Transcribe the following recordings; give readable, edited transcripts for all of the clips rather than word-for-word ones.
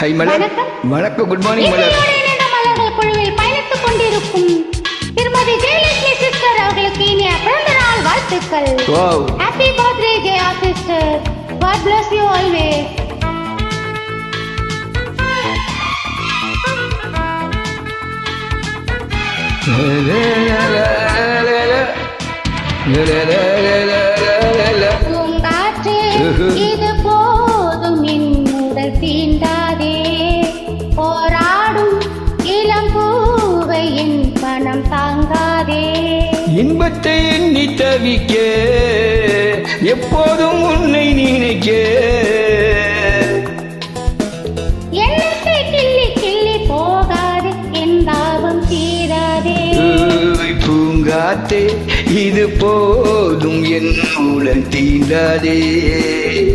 High மலர். வணக்கம். Good morning மலர். மலர்கள் குழுவில் பயணித்துக் கொண்டிருக்கும் திருமதி ஜெயலட்சுமி சிஸ்டர் அவர்களுக்கு இனிய பிறந்த நாள் வாழ்த்துக்கள். Happy birthday Jaya sister. God bless you always. Poongatre இது போதும் என் உடல் தீண்டாதே, போராடும் இளம் பூவை என் பணம் தாங்காதே. இன்பத்தை எண்ணி தவிக்க எப்போதும் உன்னை நினைக்க, எண்ணத்தை கிள்ளி கிள்ளி போகாதே, என் தாபம் தீராதே. பூங்காற்றே இது போதும் என் உடல் தீண்டாதே,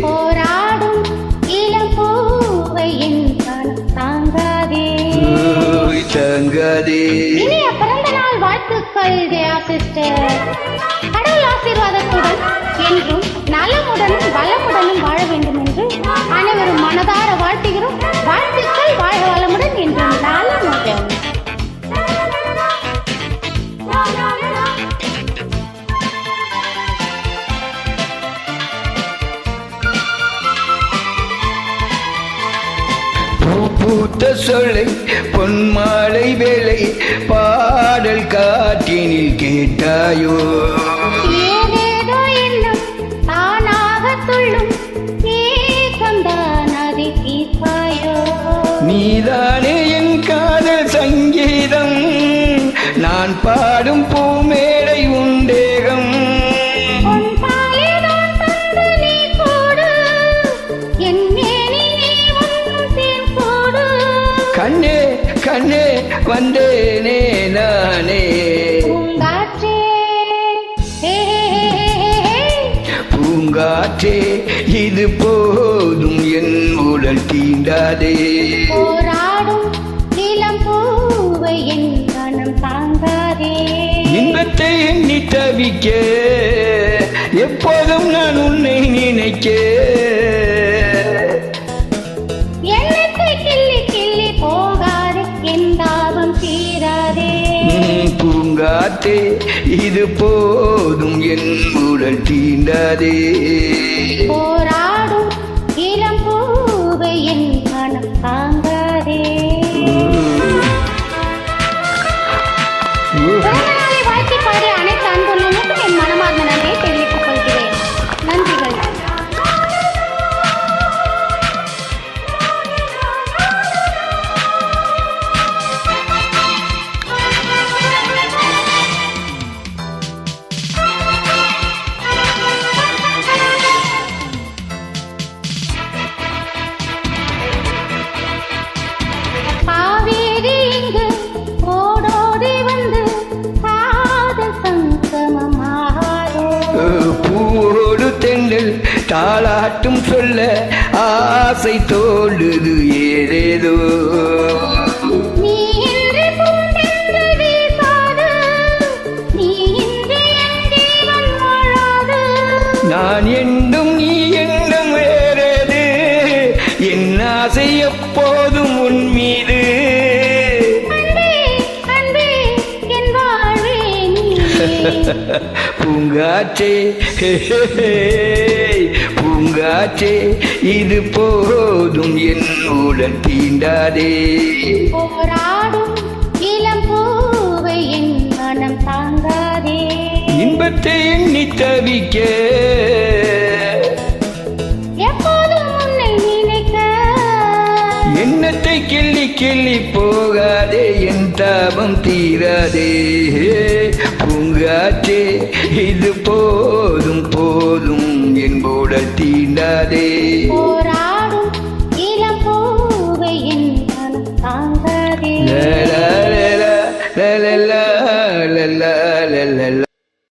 போராடும் இளம் பூவை என் பணம் தாங்காதே. தாங்காதே. இனிய பிறந்த நாள் வாழ்த்துக்கள் ஜெயா சிஸ்டர். கடவுள் ஆசீர்வாதத்துடன் என்றும் நலமுடனும் வளமுடனும் வாழ வேண்டும் என்று அனைவரும் மனதார வாழ்த்துகிறோம். வாழ்த்துக்கள். வாழ்க வளமுடன் என்றும் நலமுடன். பூத்த சொல்லை பொன்மாலை வேலை பாடல் காற்றினில் கேட்டாயோ, ஏதேதோ எண்ணம் தானாக துள்ளும் ஏகம்தான் அதை தீர்ப்பாயோ. நீதானே என் காதல் சங்கீதம், நான் பாடும் பூமேடை உண்டேகம். கண்ணே கண்ணே வந்தேனே நானே. பூங்காற்றே பூங்காற்றே இது போதும் என் உடல் தீண்டாதே, போராடும் இளம் பூவை என் மனம் தாங்காதே. இன்பத்தை எண்ணி தவிக்க எப்போதும் நான் உன்னை நினைக்க, எண்ணத்தை கிள்ளி கிள்ளி போகாதே, என் தாபம் தீராதே. பூங்காற்றே இது போதும் என் உடல் தீண்டாதே, போராடும் இளம் பூவை என் மனம் தாங்காதே. பிறந்தநாளை வாழ்த்தி பாடி அனைத்து அன்புள்ளவர்களுக்கும் என் மனமார்ந்த நன்றியை தெரிவித்துக் கொள்கிறேன். நன்றிகள். காவேரி இங்கு ஓடோடி வந்து காதல் சங்கமமாகாதோ. பூவோடு தென்றல் தாளாட்டும் சொல்ல ஆசை தோடுது ஏதேதோ, நீ இன்றி பூந்தென்றல் வீசாது, நீ இன்றி என் ஜீவன் வாழாது. நான் என்றும் நீ என்றும் வேறது, என் ஆசை எப்போதும் உன் மீது. அன்பே அன்பே என் வாழ்வே நீயே. பூங்காற்றே பூங்காற்றே இது போதும் என் உடல் தீண்டாதே, போராடும் இளம் பூவை என் மனம் தாங்காதே. இன்பத்தை எண்ணி தவிக்க எப்போதும் உன்னை நினைக்க, எண்ணத்தை கிள்ளி கிள்ளி போகாதே, என் தாபம் தீராதே. பூங்காற்றே இது போ